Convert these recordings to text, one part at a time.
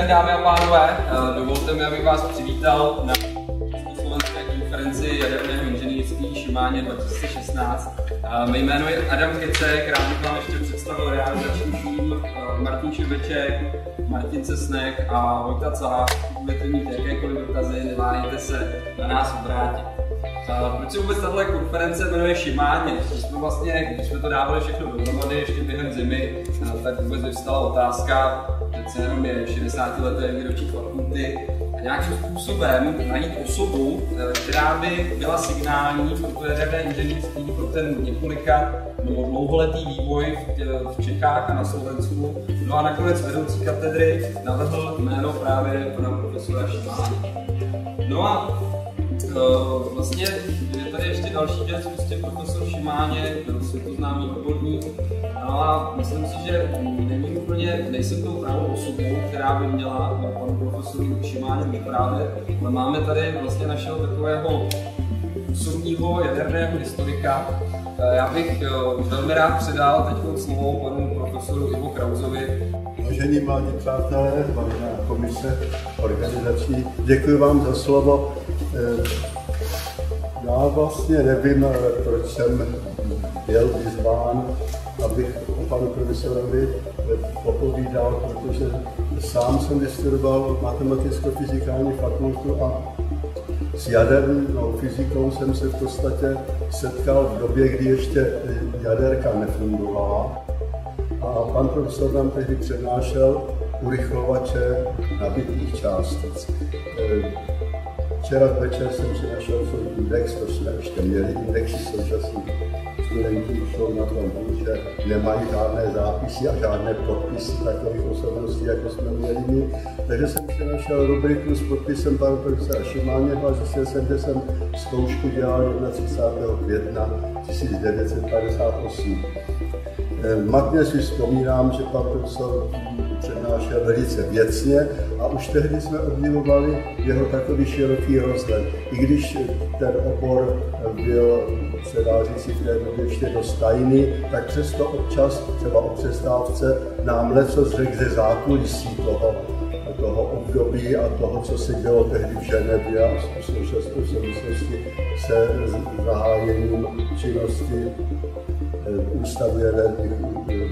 Dámy a pánové, dovolte mi, abych vás přivítal na československé konferenci jaderného inženýrství Šimáně 2016. Mé jméno je Adam Kecek, rád bych vám ještě představil realizační tým Martin Šebeček, Martin Cesnek a Vojta Cahák. Budete mít jakékoliv dotazy, neváhejte se na nás obrátit. Proč se vůbec tato konference jmenuje Šimáně? Když jsme to dávali všechno dohromady ještě během zimy, tak vůbec vyvstala otázka, přece jenom je 60leté výročí fakulty, a nějakým způsobem najít osobu, která by byla signální pro to jaderné inženýrství, pro ten několika nebo dlouholetý vývoj v Čechách a na Slovensku. No a nakonec vedoucí katedry navrhl jméno právě pana profesora Šimáně. No a vlastně je tady ještě další věc, prostě profesor Šimáně byl světoznámý odborník, a myslím si, že nejsem tou pravou osobou, která by měla panu profesoru Šimáně vyprávět, ale máme tady vlastně našeho takového osobního jaderného historika. Já bych velmi rád předal teď slovo panu profesoru Ivo Krausovi. Vážení mladí přátelé, vážená komise organizační, děkuji vám za slovo. Já vlastně nevím, proč jsem byl vyzván, abych o panu profesorovi popovídal, protože sám jsem vystudoval matematicko-fyzikální fakultu a s jadernou fyzikou jsem se v podstatě setkal v době, kdy ještě jaderka nefungovala. A pan profesor nám tehdy přednášel urychlovače nabitých částic. Včera večer jsem si našel svůj index, to jsme ještě měli indexy, současní studenti jsou na tom, že nemají žádné zápisy a žádné podpisy takových osobností, jako jsme měli my. Takže jsem si našel rubriku s podpisem pana profesora Šimáněho a zjistil jsem, že jsem zkoušku dělal 31. května 1958. Matně si vzpomínám, že pan profesor přednášel velice věcně a už tehdy jsme obdivovali jeho takový široký rozhled. I když ten obor byl, se dá říci, v té době ještě dost tajný, tak přesto občas, třeba o přestávce, nám lecos řekl ze zákulisí toho období a toho, co se dělo tehdy v Ženevě a v souvislosti se zahájením činnosti Ústavu jaderných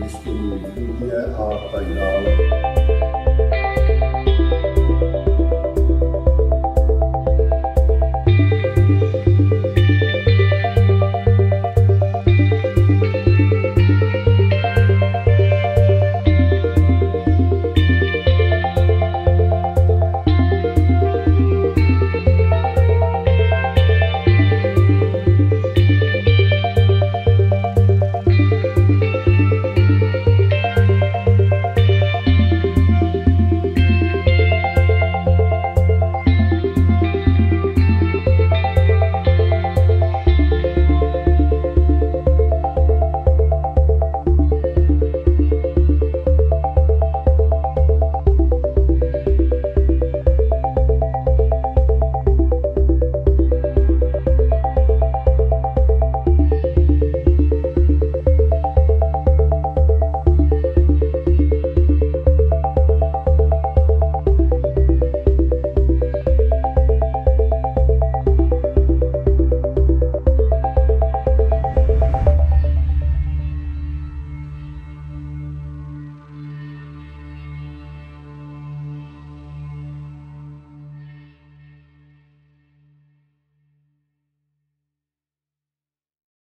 výzkumů v Dubně a tak dále.